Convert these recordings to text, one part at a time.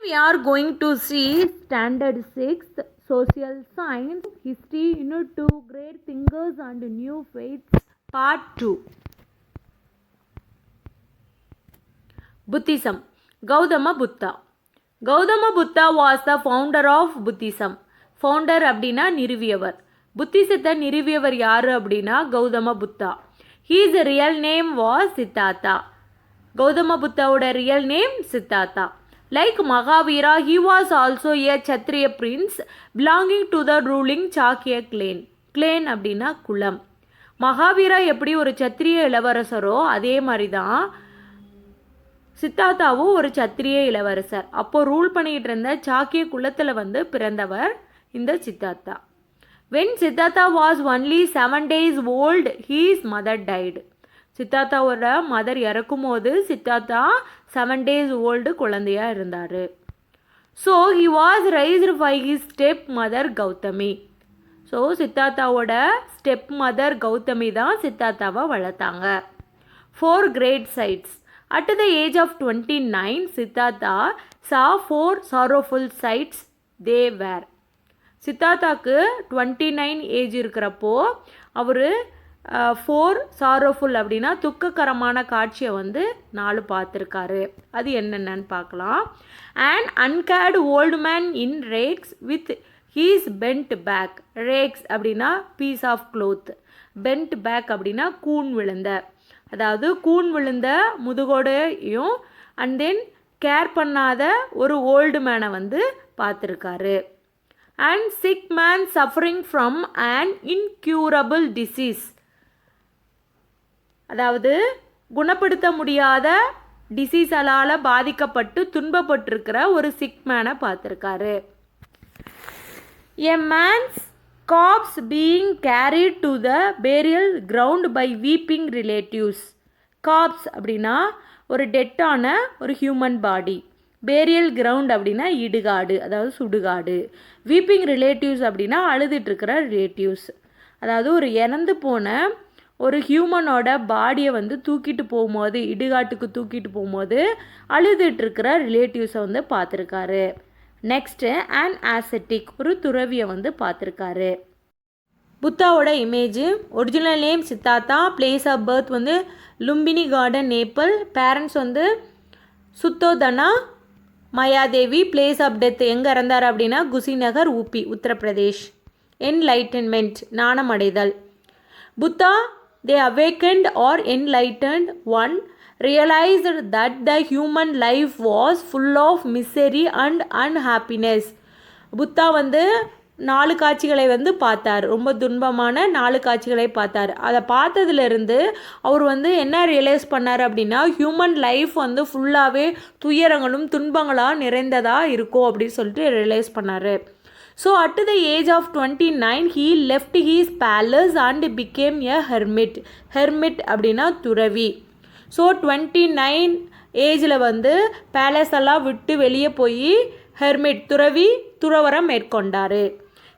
We are going to see standard 6 social science history unit 2 great thinkers and new faiths part 2. Buddhism. Gautama Buddha. Gautama Buddha was the founder of Buddhism. Founder அப்படினா நிறுவியவர். புத்திசத்தை நிறுவியவர் யாரு அப்படினா Gautama Buddha. His real name was Siddhartha. Gautama புத்தாவோட real name Siddhartha. Like Mahavira, he was also a Kshatriya prince belonging to the ruling Chakya clan. Clan அப்படின்னா குலம். மகாவீரா எப்படி ஒரு சத்திரிய இளவரசரோ அதே மாதிரி தான் சித்தார்த்தாவும் ஒரு சத்திரிய இளவரசர். அப்போ ரூல் பண்ணிக்கிட்டு இருந்த சாக்கிய குலத்தில் வந்து பிறந்தவர் இந்த Siddhartha. When Siddhartha was only 7 days old, his mother died. சித்தார்த்தாவோட மதர் இறக்கும் போது சித்தார்த்தா 7 days old குழந்தையாக இருந்தார். So he was raised by his step mother Gautami. So சித்தார்த்தாவோட ஸ்டெப் மதர் கௌதமி தான் சித்தார்த்தாவை வளர்த்தாங்க. 4 great sights. At the age of 29, Siddhartha saw 4 sorrowful sights. They were. சித்தார்த்தாக்கு 29 age இருக்கிறப்போ அவர் 4 சாரோஃபுல் அப்படின்னா துக்ககரமான காட்சியை வந்து 4 பார்த்துருக்காரு. அது என்னென்னு பார்க்கலாம். And uncared old man in rags with his bent back. Rags அப்படின்னா piece of cloth. Bent back அப்படின்னா கூன் விழுந்த, அதாவது கூன் விழுந்த முதுகோடையும் அண்ட் தென் கேர் பண்ணாத ஒரு ஓல்டு மேனை வந்து பார்த்துருக்காரு. And sick man suffering from an incurable disease, அதாவது குணப்படுத்த முடியாத டிசீஸால் பாதிக்கப்பட்டு துன்பப்பட்டிருக்கிற ஒரு சிக் மேனை பார்த்துருக்காரு. A man's corpse being carried to the burial ground by weeping relatives. Corpse அப்படின்னா ஒரு டெட்டான ஒரு ஹியூமன் பாடி. பேரியல் கிரவுண்ட் அப்படின்னா இடுகாடு, அதாவது சுடுகாடு. வீப்பிங் ரிலேட்டிவ்ஸ் அப்படின்னா அழுதுட்டுருக்கிற ரிலேட்டிவ்ஸ், அதாவது ஒரு இறந்து போன ஒரு ஹியூமனோட பாடியை வந்து தூக்கிட்டு போகும்போது, இடுகாட்டுக்கு தூக்கிட்டு போகும்போது அழுதுட்டுருக்கிற ரிலேட்டிவ்ஸை வந்து பார்த்துருக்காரு. நெக்ஸ்ட்டு அண்ட் ஆசெட்டிக், ஒரு துறவியை வந்து பார்த்துருக்காரு. புத்தாவோட image. Original name Siddhartha. Place of birth வந்து லும்பினி கார்டன், நேபாள். பேரண்ட்ஸ் வந்து Suddhodana Mayadevi. Place of death எங்கே இறந்தார் அப்படின்னா குசிநகர், ஊபி, உத்தரப்பிரதேஷ். என்லைட்டன்மெண்ட், ஞானம் அடைதல். Buddha they awakened or enlightened one realized that the human life was full of misery and unhappiness. Buddha வந்து 4 காட்சிகளை வந்து பார்த்தார். ரொம்ப துன்பமான 4 காட்சிகளை பார்த்தார். அதை பார்த்ததுலேருந்து அவர் வந்து என்ன ரியலைஸ் பண்ணார் அப்படின்னா ஹியூமன் லைஃப் வந்து ஃபுல்லாகவே துயரங்களும் துன்பங்களாக நிறைந்ததாக இருக்கும் அப்படின்னு சொல்லிட்டு ரியலைஸ் பண்ணார். So at the age of 29, he left his palace and became a hermit. Hermit அப்படின்னா துறவி. ஸோ 29 ஏஜில் வந்து பேலஸ் எல்லாம் விட்டு வெளியே போய் ஹெர்மிட் துறவரம் மேற்கொண்டார்.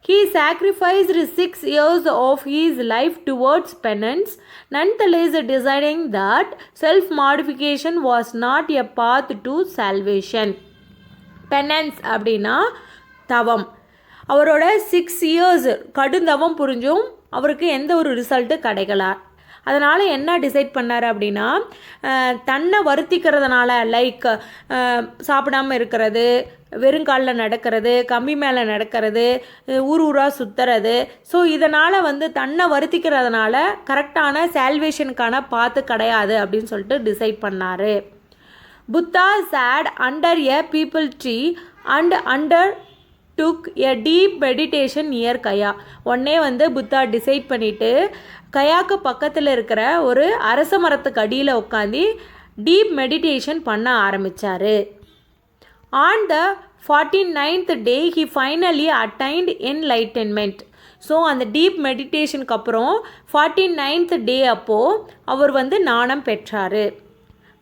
He sacrificed 6 years of his life towards penance, nonetheless deciding that self-modification was not a path to salvation. Penance அப்படின்னா தவம். அவரோட 6 years கடுந்தவம் புரிஞ்சும் அவருக்கு எந்த ஒரு ரிசல்ட்டு கிடைக்கல. அதனால் என்ன டிசைட் பண்ணார் அப்படின்னா தன்னை வருத்திக்கிறதுனால, லைக் சாப்பிடாமல் இருக்கிறது, வெறுங்காலில் நடக்கிறது, கம்பி மேலே நடக்கிறது, ஊராக சுற்றுறது. ஸோ இதனால் வந்து தன்னை வருத்திக்கிறதுனால கரெக்டான சால்வேஷனுக்கான பாத்து கிடையாது அப்படின்னு சொல்லிட்டு டிசைட் பண்ணார். Buddha sat under a peepal tree and took a deep meditation near Gaya. உடனே வந்து புத்தா டிசைட் பண்ணிவிட்டு கயாக்கு பக்கத்தில் இருக்கிற ஒரு அரச மரத்துக்கு அடியில் உட்காந்து டீப் மெடிடேஷன் பண்ண ஆரம்பித்தார். On the 49th day he finally attained enlightenment. So அந்த டீப் மெடிடேஷனுக்கு அப்புறம் 49th day அப்போது அவர் வந்து ஞானம் பெற்றார்.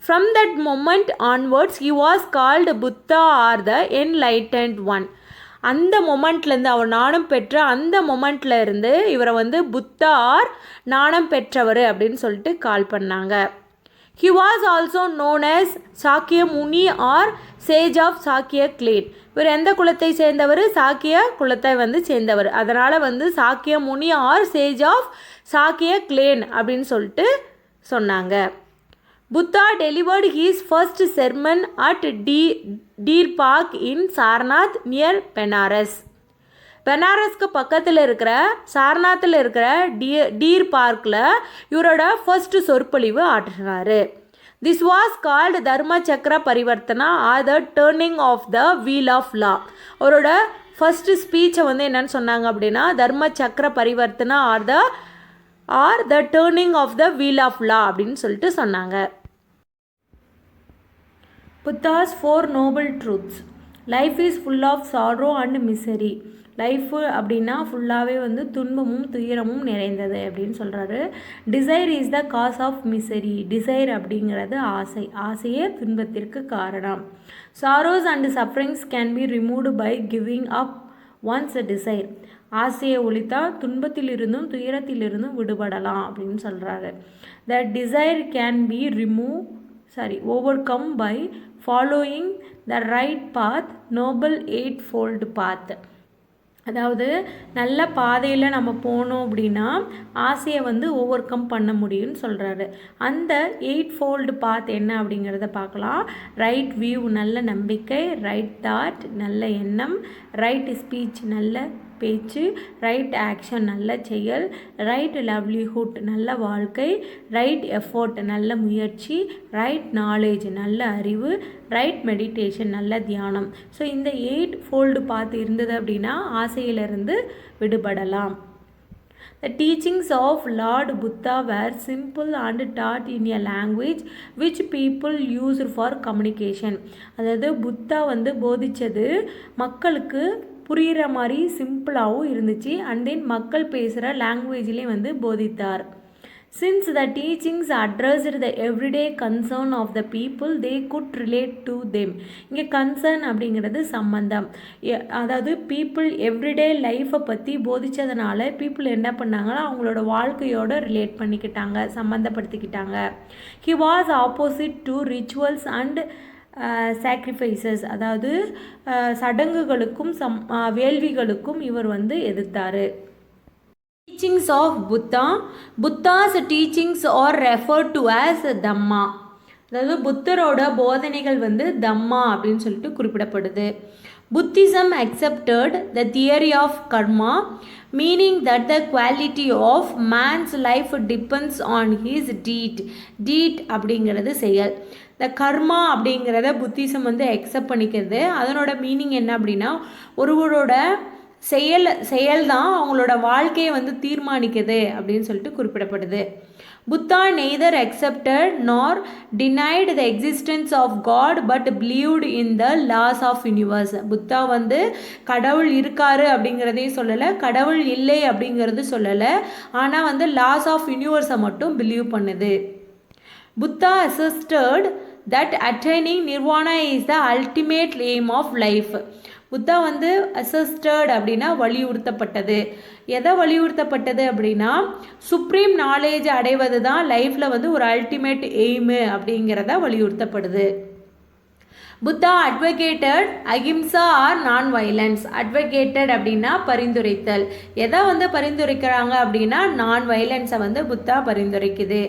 From that moment onwards he was called Buddha or the enlightened one. அந்த மொமெண்ட்லேருந்து அவர் ஞானம் பெற்ற அந்த மொமெண்ட்டில் இருந்து இவரை வந்து புத்தா ஆர் ஞானம் பெற்றவர் அப்படின்னு சொல்லிட்டு கால் பண்ணாங்க. He was also known as Shakya Muni or sage of Shakya clan. இவர் எந்த குலத்தை சேர்ந்தவர்? சாக்கிய குலத்தை வந்து சேர்ந்தவர். அதனால் வந்து Sakya Muni or sage of Shakya clan அப்படின்னு சொல்லிட்டு சொன்னாங்க. Buddha delivered his first sermon at deer park in Sarnath near Benares. பெனாரஸ்க்கு பக்கத்தில் இருக்கிற சாரநாத்தில் இருக்கிற டீர் பார்க்கில் இவரோட ஃபர்ஸ்ட் சொற்பொழிவு ஆற்றினார். This was called Dharma Chakra Parivartana or the turning of the wheel of law. அவரோட ஃபர்ஸ்ட் ஸ்பீச்சை வந்து என்னன்னு சொன்னாங்க அப்படின்னா Dharma Chakra Parivartana or the turning of the wheel of law அப்படின்னு சொல்லிட்டு சொன்னாங்க. Buddha's 4 noble truths. Life is full of sorrow and misery. Life அப்படின்னா ஃபுல்லாகவே வந்து துன்பமும் துயரமும் நிறைந்தது அப்படின்னு சொல்கிறாரு. Desire is the cause of misery. Desire அப்படிங்கிறது ஆசை. ஆசையே துன்பத்திற்கு காரணம். Sorrows and sufferings can be removed by giving up one's desire. ஆசையை ஒழித்தால் துன்பத்திலிருந்தும் துயரத்திலிருந்தும் விடுபடலாம் அப்படின்னு சொல்கிறாரு. The desire can be overcome by following the right path noble 8-fold path. அதாவது நல்ல பாதையில் நம்ம போனோம் அப்படின்னா ஆசையை வந்து ஓவர் கம் பண்ண முடியும்னு சொல்கிறாரு. அந்த 8-fold பாத் என்ன அப்படிங்கிறத பார்க்கலாம். ரைட் வியூ நல்ல நம்பிக்கை, ரைட் தாட் நல்ல எண்ணம், ரைட் ஸ்பீச் நல்ல பேச்சு, ரைட் ஆக்ஷன் நல்ல செயல், ரைட் லைவ்லிஹுட் நல்ல வாழ்க்கை, ரைட் எஃபோர்ட் நல்ல முயற்சி, ரைட் நாலேஜ் நல்ல அறிவு, ரைட் மெடிடேஷன் நல்ல தியானம். ஸோ இந்த 8-fold பாத் இருந்தது அப்படின்னா ஆசையிலிருந்து விடுபடலாம். The teachings of Lord Buddha were simple and taught in a language which people used for communication. அதாவது புத்தா வந்து போதித்தது மக்களுக்கு புரிகிற மாதிரி சிம்பிளாகவும் இருந்துச்சு. அண்ட் தென் மக்கள் பேசுகிற லாங்குவேஜ்லேயும் வந்து போதித்தார். Since the teachings addressed the everyday concern of the people, they could relate to them. இங்கே கன்சர்ன் அப்படிங்கிறது சம்பந்தம். அதாவது பீப்புள் எவ்ரிடே லைஃப்பை பற்றி போதித்ததுனால பீப்புள் என்ன பண்ணாங்கன்னா அவங்களோட வாழ்க்கையோட ரிலேட் பண்ணிக்கிட்டாங்க, சம்மந்தப்படுத்திக்கிட்டாங்க. He was opposite to rituals and sacrifices. அதாவது சடங்குகளுக்கும் வேள்விகளுக்கும் இவர் வந்து எதிர்த்தார். Teachings of Buddha. Buddha's teachings are referred to as Dhamma. அதாவது புத்தரோட போதனைகள் வந்து தம்மா அப்படின்னு சொல்லிட்டு குறிப்பிடப்படுது. Buddhism accepted the theory of karma, meaning that the quality of man's life depends on his deed. Deed அப்படிங்கிறது செயல். இந்த கர்மா அப்படிங்கிறத புத்திசம் வந்து அக்செப்ட் பண்ணிக்கிறது. அதனோட மீனிங் என்ன அப்படின்னா ஒருவரோட செயல் தான் அவங்களோட வாழ்க்கையை வந்து தீர்மானிக்குது அப்படின்னு சொல்லிட்டு குறிப்பிடப்படுது. Buddha neither accepted nor denied the existence of God but believed in the laws of universe. Buddha வந்து கடவுள் இருக்காரு அப்படிங்கிறதையும் சொல்லலை, கடவுள் இல்லை அப்படிங்கிறது சொல்லலை, ஆனால் வந்து லாஸ் ஆஃப் யூனிவர்ஸை மட்டும் பிலீவ் பண்ணுது. Buddha asserted that attaining nirvana is the ultimate aim of life. Buddha வந்து அசஸ்டட் அப்படின்னா வலியுறுத்தப்பட்டது. எதை வலியுறுத்தப்பட்டது அப்படின்னா சுப்ரீம் நாலேஜ் அடைவது தான் லைஃப்பில் வந்து ஒரு அல்டிமேட் எய்மு அப்படிங்கிறத வலியுறுத்தப்படுது. Buddha advocated ahimsa or non violence. Advocated அப்படின்னா பரிந்துரைத்தல். எதை வந்து பரிந்துரைக்கிறாங்க அப்படின்னா நான் வைலன்ஸை வந்து புத்தா பரிந்துரைக்குது.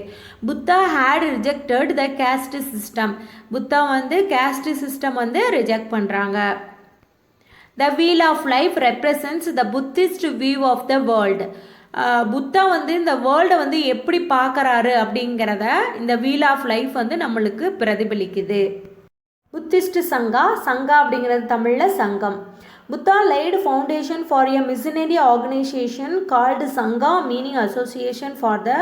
Buddha had rejected the caste system. Buddha வந்து கேஸ்ட் சிஸ்டம் வந்து ரிஜெக்ட் பண்ணுறாங்க. The wheel of life represents the Buddhist view of the world. Buddha வந்து இந்த வேர்ல்டை வந்து எப்படி பார்க்குறாரு அப்படிங்கிறத இந்த வீல் ஆஃப் லைஃப் வந்து நம்மளுக்கு பிரதிபலிக்குது. புத்திஸ்ட் சங்கா அப்படிங்கிறது தமிழில் சங்கம். Buddha laid foundation for a missionary organization called Sangha, meaning association for the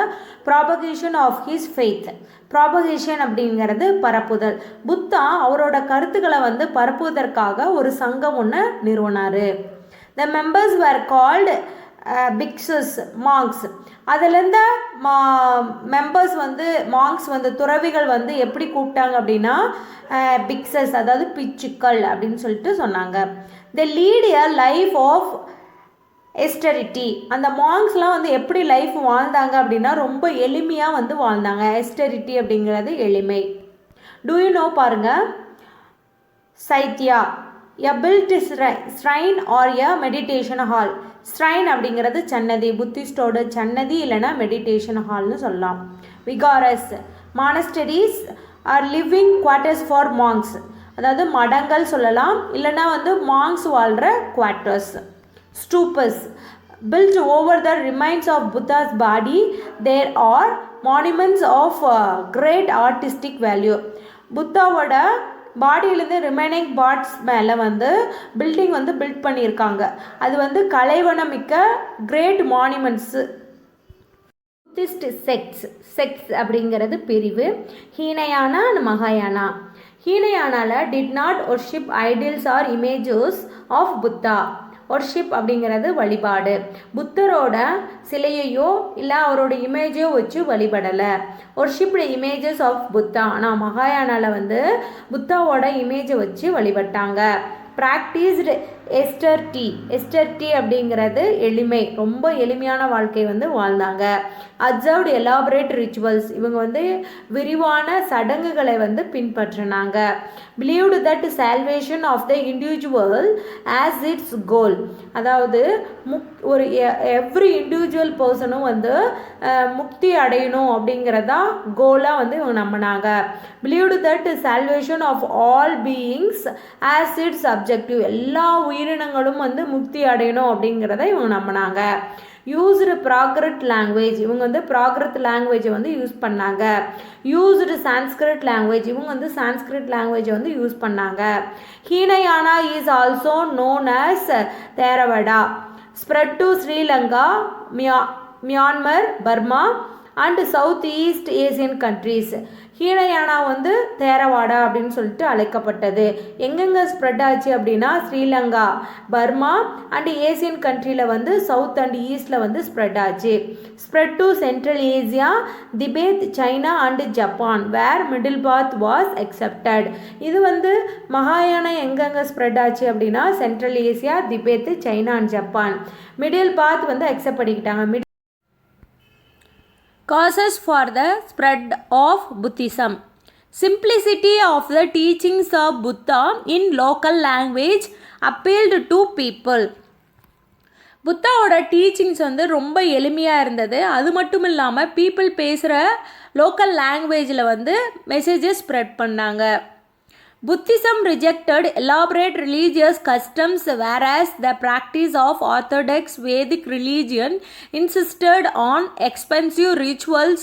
propagation of his faith. Propagation அப்படிங்கிறது பரப்புதல். புத்தா அவரோட கருத்துக்களை வந்து பரப்புவதற்காக ஒரு சங்கம் ஒன்று நிறுவனார். The members were called bhikshus monks. அதிலேருந்து மெம்பர்ஸ் வந்து மாங்க்ஸ் வந்து துறவிகள் வந்து எப்படி கூப்பிட்டாங்க அப்படின்னா பிக்ஸஸ், அதாவது பிச்சுக்கள் அப்படின்னு சொல்லிட்டு சொன்னாங்க. The lead a life of austerity. அந்த மாங்ஸ்லாம் வந்து எப்படி லைஃப் வாழ்ந்தாங்க அப்படின்னா ரொம்ப எளிமையாக வந்து வாழ்ந்தாங்க. எஸ்டரிட்டி அப்படிங்கிறது எளிமை. டூ யூ நோ பாருங்க, chaitya a built shrine or a meditation hall. Shrine அப்படிங்கிறது சன்னதி, புத்திஸ்டோட சன்னதி இல்லைனா மெடிடேஷன் ஹால்னு சொல்லலாம். Viharas monasteries are living quarters for monks, அதாவது மடங்கள் சொல்லலாம், இல்லைனா வந்து மாங்ஸ் வாழ்கிற quarters. Stupas built over the remains of Buddha's body. There are monuments of great artistic value. புத்தாவோட பாடியிலேருந்து ரிமைனிங் பார்ட்ஸ் மேலே வந்து பில்டிங் வந்து பில்ட் பண்ணியிருக்காங்க. அது வந்து கலைவனமிக்க கிரேட் மானுமெண்ட்ஸு. புத்திஸ்ட் செக்ட்ஸ் அப்படிங்கிறது பிரிவு. ஹீனயானா அண்ட் மகாயானா. ஹீனயானாவில் did not worship idols or images of Buddha. Worship அப்படிங்கிறது வழிபாடு. புத்தரோட சிலையையோ இல்லை அவரோட இமேஜையோ வச்சு வழிபடலை. Worshipped images of Buddha. ஆனால் மகாயானாவில் வந்து புத்தாவோட இமேஜை வச்சு வழிபட்டாங்க. ப்ராக்டிஸ்டு எஸ்டர்டி அப்படிங்கிறது எளிமை, ரொம்ப எளிமையான வாழ்க்கை வந்து வாழ்ந்தாங்க. அப்சர்வ்டு எலாபரேட் ரிச்சுவல்ஸ், இவங்க வந்து விரிவான சடங்குகளை வந்து பின்பற்றினாங்க. Believed that salvation of the individual as its goal, அதாவது ஒரு எவ்ரி இண்டிவிஜுவல் பர்சனும் வந்து முக்தி அடையணும் அப்படிங்கிறதா கோலாக வந்து இவங்க நம்பினாங்க. Believed that salvation of all beings as its objective, எல்லா உயிரினங்களும் வந்து முக்தி அடையணும் அப்படிங்கிறத இவங்க நம்பினாங்க. யூஸ்டு ப்ராக்ரட் லாங்குவேஜ், இவங்க வந்து ப்ராக்ரத் லாங்குவேஜை வந்து யூஸ் பண்ணாங்க. யூஸ்டு சான்ஸ்கிரிட் லாங்குவேஜ், இவங்க வந்து சான்ஸ்கிரிட் லாங்குவேஜை வந்து யூஸ் பண்ணாங்க. Hinayana is also known as Theravada. Spread to Sri Lanka, Myanmar, Burma and south east Asian countries. Hinayana வந்து தேரவாடா அப்படின்னு சொல்லிட்டு அழைக்கப்பட்டது. எங்கெங்கே ஸ்ப்ரெட் ஆச்சு அப்படின்னா ஸ்ரீலங்கா, பர்மா அண்ட் ஏசியன் கண்ட்ரியில் வந்து சவுத் அண்ட் ஈஸ்டில் வந்து ஸ்ப்ரெட் ஆச்சு. Spread to central Asia, Tibet, China and Japan where middle path was accepted. இது வந்து மகாயானா எங்கெங்கே ஸ்ப்ரெட் ஆச்சு அப்படின்னா central Asia, Tibet, China and Japan. Middle path வந்து அக்செப்ட் பண்ணிக்கிட்டாங்க. Causes for the spread of Buddhism. Simplicity of the teachings of Buddha in local language appealed to people. புத்தாவோட teachings வந்து ரொம்ப எளிமையாக இருந்தது. அது மட்டும் இல்லாமல் பீப்புள் பேசுகிற லோக்கல் லாங்குவேஜில் வந்து மெசேஜஸ் ஸ்ப்ரெட் பண்ணாங்க. Buddhism rejected elaborate religious customs, whereas the practice of orthodox Vedic religion insisted on expensive rituals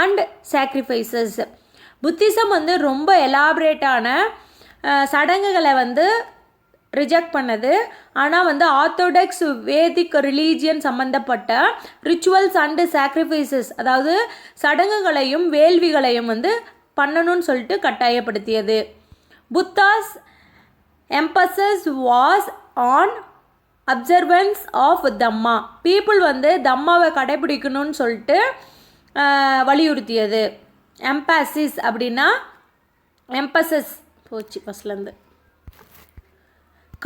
and sacrifices. Buddhism வந்து ரொம்ப எலாபரேட்டான சடங்குகளை வந்து ரிஜெக்ட் பண்ணது. ஆனால் வந்து ஆர்த்தோடாக்ஸ் வேதிக் ரிலீஜியன் சம்மந்தப்பட்ட ரிச்சுவல்ஸ் அண்டு சாக்ரிஃபைசஸ், அதாவது சடங்குகளையும் வேள்விகளையும் வந்து பண்ணணும்னு சொல்லிட்டு கட்டாயப்படுத்தியது. Buddha's emphasis was on observance of Dhamma. People வந்து தம்மாவை கடைபிடிக்கணும்னு சொல்லிட்டு வலியுறுத்தியது. எம்பசிஸ் அப்படின்னா எம்பசஸ் போச்சு ஃபஸ்ட்லேருந்து.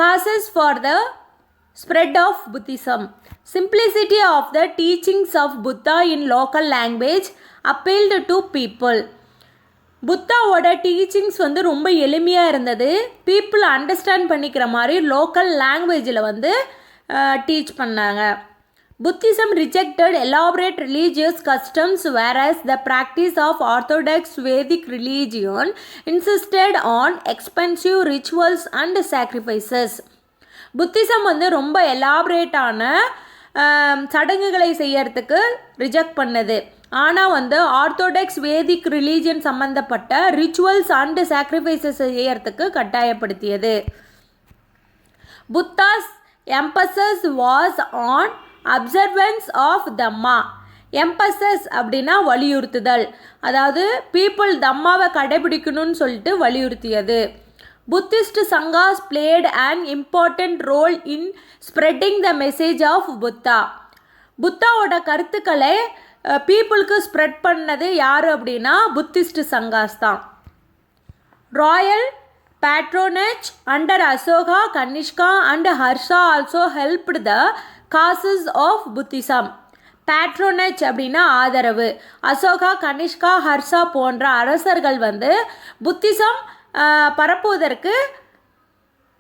Causes for the spread of Buddhism. Simplicity of the teachings of Buddha in local language appealed to people. புத்தாவோட டீச்சிங்ஸ் வந்து ரொம்ப எளிமையாக இருந்தது. பீப்புள் அண்டர்ஸ்டாண்ட் பண்ணிக்கிற மாதிரி லோக்கல் லாங்குவேஜில் வந்து டீச் பண்ணாங்க. Buddhism rejected elaborate religious customs, whereas the practice of orthodox Vedic religion insisted on expensive rituals and sacrifices. Buddhism வந்து ரொம்ப எலாபரேட்டான சடங்குகளை செய்யறதுக்கு ரிஜெக்ட் பண்ணது. ஆனால் வந்து ஆர்த்தோடாக்ஸ் வேதிக் ரிலீஜியன் சம்மந்தப்பட்ட ரிச்சுவல்ஸ் அண்டு சாக்ரிஃபைசஸ் செய்யறதுக்கு கட்டாயப்படுத்தியது. Buddha's emphasis was on observance of dhamma. Emphasis அப்படின்னா வலியுறுத்துதல், அதாவது பீப்புள் தம்மாவை கடைபிடிக்கணும்னு சொல்லிட்டு வலியுறுத்தியது. Buddhist sanghas played an important role in spreading the message of Buddha. புத்தாவோட கருத்துக்களை பீப்புளுக்கு ஸ்ப்ரெட் பண்ணது யார் அப்படின்னா புத்திஸ்ட் சங்காஸ் தான். Royal patronage under Ashoka, Kanishka and Harsha also helped the causes of Buddhism. Patronage அப்படின்னா ஆதரவு. அசோகா, கனிஷ்கா, ஹர்ஷா போன்ற அரசர்கள் வந்து புத்திசம் பரப்புவதற்கு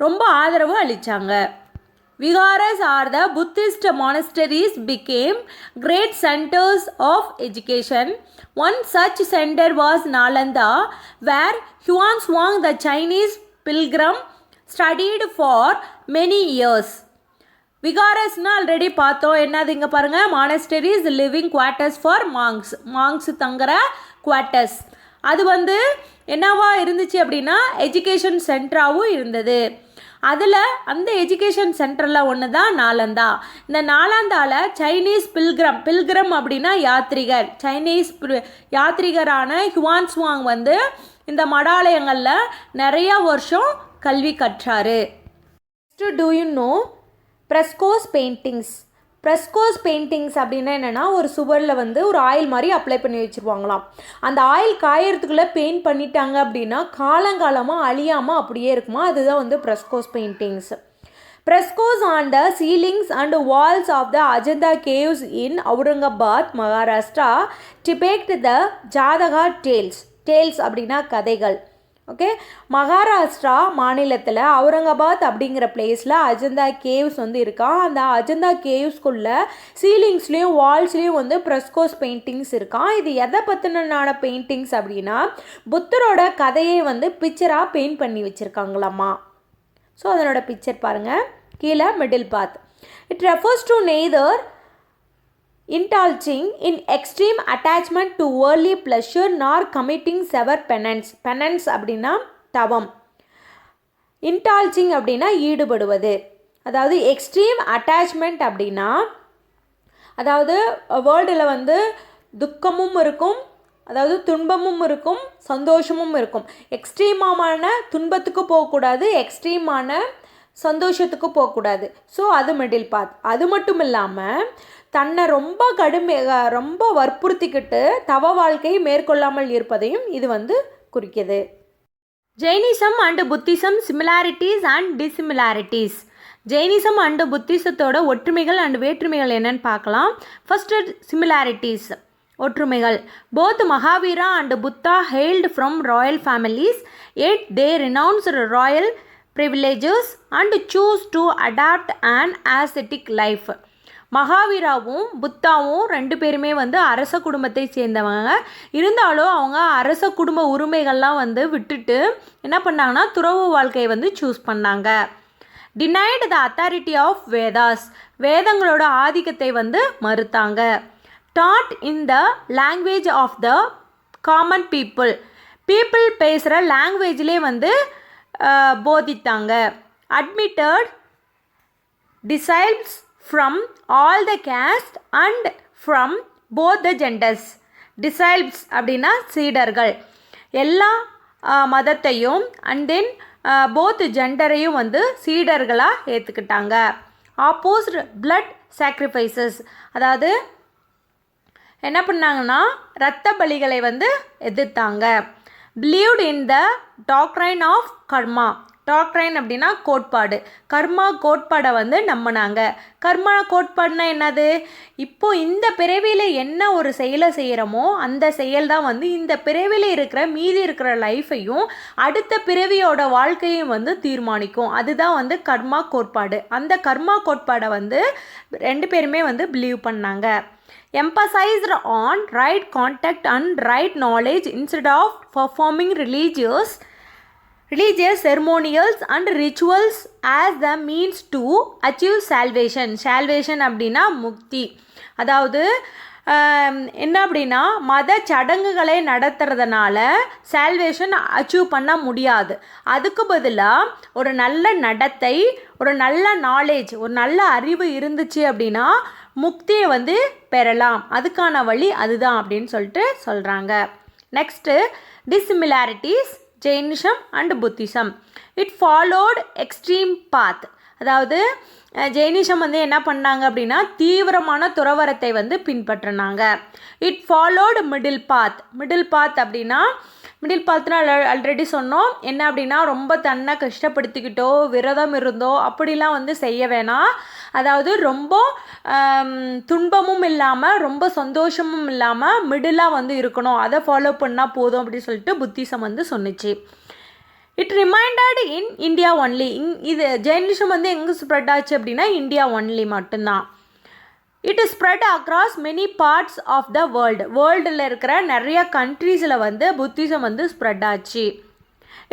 ரொம்ப ஆதரவு அளித்தாங்க. Viharas or the Buddhist monasteries became great centers of education. One such center was Nalanda, where Huanshuang, the Chinese pilgrim, studied for many years. விகாரஸ்னால் already பார்த்தோம். என்னது இங்கே பாருங்கள், monasteries living quarters for monks தங்குற quarters. அது வந்து என்னவா இருந்துச்சு அப்படின்னா எஜுகேஷன் சென்டராகவும் இருந்தது. அதில் அந்த எஜுகேஷன் சென்டரில் ஒன்று தான் நாலந்தா. இந்த நாலந்தாவில் சைனீஸ் பில்கிரம் அப்படின்னா யாத்ரிகர், சைனீஸ் யாத்ரிகரான ஹுவான்சுவாங் வந்து இந்த மடாலயங்களில் நிறையா வருஷம் கல்வி கற்றாரு. Next, do you know frescoes paintings? Frescoes paintings அப்படின்னா என்னென்னா, ஒரு சுவரில் வந்து ஒரு ஆயில் மாதிரி அப்ளை பண்ணி வச்சுருவாங்களாம். அந்த ஆயில் காயறதுக்குள்ளே பெயிண்ட் பண்ணிட்டாங்க அப்படின்னா காலங்காலமாக அழியாமல் அப்படியே இருக்குமா, அதுதான் வந்து frescoes paintings. Frescoes on the ceilings and walls of the Ajanta caves in Aurangabad, Maharashtra depict the Jataka tales. Tales அப்படின்னா கதைகள். ஓகே, மகாராஷ்டிரா மாநிலத்தில் அவுரங்காபாத் அப்படிங்கிற பிளேஸில் அஜந்தா கேவ்ஸ் வந்து இருக்கா. அந்த அஜந்தா கேவ்ஸ்குள்ளே சீலிங்ஸ்லேயும் வால்ஸ்லேயும் வந்து ஃப்ரெஸ்கோஸ் பெயிண்டிங்ஸ் இருக்கான். இது எதை பற்றினான பெயிண்டிங்ஸ் அப்படின்னா, புத்தரோட கதையை வந்து பிக்சராக பெயிண்ட் பண்ணி வச்சுருக்காங்களாம்மா. ஸோ அதனோட பிக்சர் பாருங்கள், கீழே middle path. It refers to neither indulging in extreme attachment to worldly pleasure nor committing severe penance. penance அப்படின்னா தவம். indulging அப்படின்னா ஈடுபடுவது. அதாவது எக்ஸ்ட்ரீம் அட்டாச்மெண்ட் அப்படின்னா, அதாவது வேர்ல்டில் வந்து துக்கமும் இருக்கும், அதாவது துன்பமும் இருக்கும், சந்தோஷமும் இருக்கும். எக்ஸ்ட்ரீமான துன்பத்துக்கு போகக்கூடாது, எக்ஸ்ட்ரீமான சந்தோஷத்துக்கு போகக்கூடாது. ஸோ அது மிடில் பாத். அது மட்டும் இல்லாமல் தன்னை ரொம்ப வற்புறுத்திக்கிட்டு தவ வாழ்க்கையை மேற்கொள்ளாமல் இருப்பதையும் இது வந்து குறிக்குது. Jainism and Buddhism similarities and dissimilarities. Jainism and புத்திசத்தோட ஒற்றுமைகள் அண்டு வேற்றுமைகள் என்னன்னு பார்க்கலாம். ஃபஸ்ட்டு சிமிலாரிட்டிஸ், ஒற்றுமைகள். Both Mahavira and Buddha hailed from royal families, yet they renounced royal privileges and choose to adopt and aesthetic life. மகாவீராவும் புத்தாவும் ரெண்டு பேருமே வந்து அரச குடும்பத்தை சேர்ந்தவங்க. இருந்தாலும் அவங்க அரச குடும்ப உரிமைகள்லாம் வந்து விட்டுட்டு என்ன பண்ணாங்கன்னா துறவு வாழ்க்கையை வந்து சூஸ் பண்ணாங்க. Denied the authority of Vedas, வேதங்களோட ஆதிக்கத்தை வந்து மறுத்தாங்க. Taught in the language of the common people, பேசுகிற லாங்குவேஜ்லேயே வந்து போதித்தாங்க. Admitted disciples from all the caste and from both the genders. disciples அப்படின்னா சீடர்கள், எல்லா மதத்தையும் அண்ட் தென் போத் ஜெண்டரையும் வந்து சீடர்களாக ஏற்றுக்கிட்டாங்க. ஆப்போஸ்ட் பிளட் சாக்ரிஃபைசஸ், அதாவது என்ன பண்ணாங்கன்னா இரத்த பலிகளை வந்து எதிர்த்தாங்க. Believed in the doctrine of karma, doctrine அப்படின்னா கோட்பாடு, கர்மா கோட்பாடை வந்து நம்பினாங்க. கர்மா கோட்பாடுனா என்னது, இப்போது இந்த பிறவியில் என்ன ஒரு செயலை செய்கிறோமோ அந்த செயல் தான் வந்து இந்த பிறவியில் இருக்கிற மீதி இருக்கிற லைஃப்பையும் அடுத்த பிறவியோட வாழ்க்கையும் வந்து தீர்மானிக்கும். அதுதான் வந்து கர்மா கோட்பாடு. அந்த கர்மா கோட்பாடை வந்து ரெண்டு பேருமே வந்து பிலீவ் பண்ணாங்க. emphasized on right contact and right knowledge instead of performing religious ceremonials and rituals as the means to achieve salvation. salvation அப்படின்னா முக்தி. அதாவது என்ன அப்படின்னா மத சடங்குகளை நடத்துறதுனால சால்வேஷன் அச்சீவ் பண்ண முடியாது. அதுக்கு பதிலாக ஒரு நல்ல நடத்தை, ஒரு நல்ல நாலேஜ், ஒரு நல்ல அறிவு இருந்துச்சு அப்படின்னா முக்தியை வந்து பெறலாம். அதுக்கான வழி அதுதான் அப்படின்னு சொல்லிட்டு சொல்கிறாங்க. Next dissimilarities, Jainism and Buddhism. It followed extreme path, அதாவது ஜெயினிசம் வந்து என்ன பண்ணாங்க அப்படின்னா தீவிரமான துறவரத்தை வந்து பின்பற்றினாங்க. It followed middle path. Middle path அப்படின்னா, மிடில் பாத்னா ஆல்ரெடி சொன்னோம் என்ன அப்படின்னா ரொம்ப தன்னை கஷ்டப்படுத்திக்கிட்டோ விரதம் இருந்தோ அப்படிலாம் வந்து செய்ய வேணாம். அதாவது ரொம்ப துன்பமும் இல்லாமல் ரொம்ப சந்தோஷமும் இல்லாமல் மிடிலாக வந்து இருக்கணும், அதை ஃபாலோ பண்ணால் போதும் அப்படின்னு சொல்லிட்டு புத்திசம் வந்து சொன்னிச்சு. It remained in India only. இது ஜெயினிசம் வந்து எங்கே ஸ்ப்ரெட் ஆச்சு அப்படின்னா இந்தியா ஒன்லி மட்டும்தான். It is spread across many parts of the வேர்ல்டில் இருக்கிற நிறைய கண்ட்ரீஸில் வந்து புத்திசம் வந்து ஸ்ப்ரெட் ஆச்சு.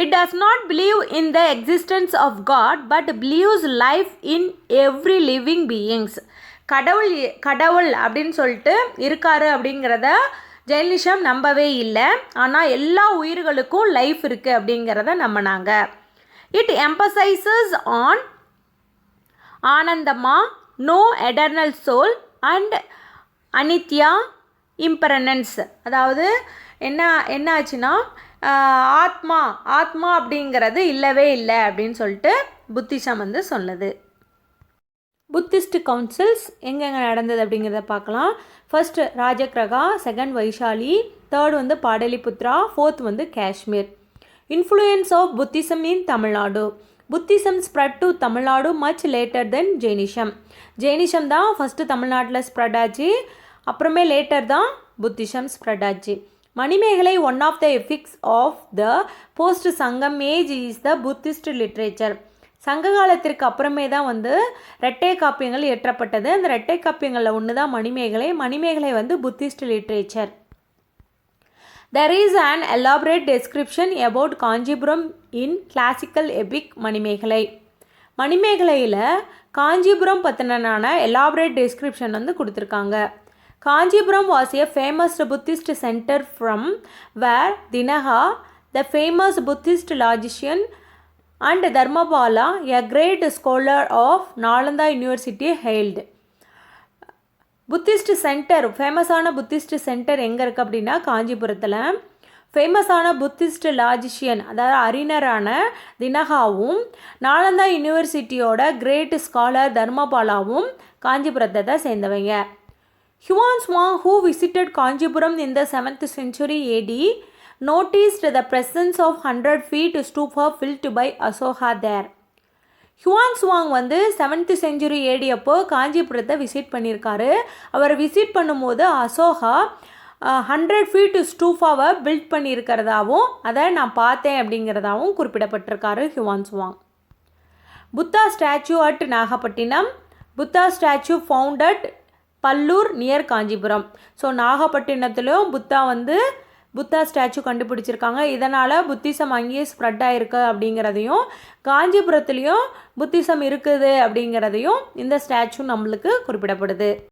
It does not believe in the existence of god but believes life in every living beings. கடவுள் அப்படின்னு சொல்லிட்டு இருக்காரு அப்படிங்கிறத ஜெயினிசம் நம்பவே இல்லை, ஆனால் எல்லா உயிர்களுக்கும் லைஃப் இருக்குது அப்படிங்கிறத நம்பினாங்க. இட் எம்பசைசஸ் ஆன் ஆனந்தமா, நோ எட்டர்னல் சோல் அண்ட் அனித்யா இம்பரனன்ஸ். அதாவது என்ன ஆச்சுன்னா ஆத்மா அப்படிங்கிறது இல்லவே இல்லை அப்படின்னு சொல்லிட்டு புத்திசம் வந்து சொல்லுது. புத்திஸ்ட் கவுன்சில்ஸ் எங்கெங்கே நடந்தது அப்படிங்கிறத பார்க்கலாம். First Rajagriha, second Vaishali, third வந்து பாடலிபுத்ரா, ஃபோர்த் வந்து Kashmir. Influence of Buddhism in Tamil Nadu. Buddhism spread to Tamil Nadu much later then Jainism. Jainism தான் ஃபஸ்ட்டு தமிழ்நாட்டில் ஸ்ப்ரெட் ஆச்சு, அப்புறமே லேட்டர் தான் புத்திசம் ஸ்ப்ரெட் ஆச்சு. Manimekalai one of the epics of the post Sangam age is the Buddhist literature. சங்க காலத்திற்கு அப்புறமே தான் வந்து இரட்டை காப்பியங்கள் இயற்றப்பட்டது. அந்த இரட்டை காப்பியங்களில் ஒன்று தான் மணிமேகலை வந்து Buddhist literature. There is an elaborate description about Kanchipuram in classical epic Manimekalai. மணிமேகலையில் காஞ்சிபுரம் பற்றினான elaborate description வந்து கொடுத்துருக்காங்க. Kanchipuram was a famous Buddhist center from where Dinaha, the famous Buddhist logician, and Dharmapala, a great scholar of Nalanda University, hailed. Buddhist centre, ஃபேமஸான Buddhist centre எங்கே இருக்குது அப்படின்னா காஞ்சிபுரத்தில். ஃபேமஸான புத்திஸ்ட் லாஜிஷியன் அதாவது அறிஞரான தினகாவும் நாலந்தா யூனிவர்சிட்டியோட கிரேட் ஸ்காலர் தர்மபாலாவும் காஞ்சிபுரத்தை தான் சேர்ந்தவங்க. Hiuen Tsang who visited Kanchipuram in the 7th century AD noticed the presence of 100 feet stupa built by Asoka there. Hiuen Tsang வந்து 7th century AD அப்போ காஞ்சிபுரத்தை விசிட் பண்ணியிருக்காரு. அவர் விசிட் பண்ணும்போது அசோகா 100 feet ஸ்டூஃபாவை பில்ட் பண்ணியிருக்கிறதாவும் அதை நான் பார்த்தேன் அப்படிங்கிறதாவும் குறிப்பிடப்பட்டிருக்காரு Hiuen Tsang. Buddha statue at Nagapattinam. Buddha statue found at Pallur near Kanchipuram. So நாகப்பட்டினத்திலும் புத்தா ஸ்டாச்சு கண்டுபிடிச்சிருக்காங்க. இதனால் புத்திசம் அங்கேயே ஸ்ப்ரெட் ஆகிருக்கு அப்படிங்கிறதையும் காஞ்சிபுரத்துலேயும் புத்திசம் இருக்குது அப்படிங்கிறதையும் இந்த ஸ்டாச்சு நம்மளுக்கு குறிப்பிடப்படுது.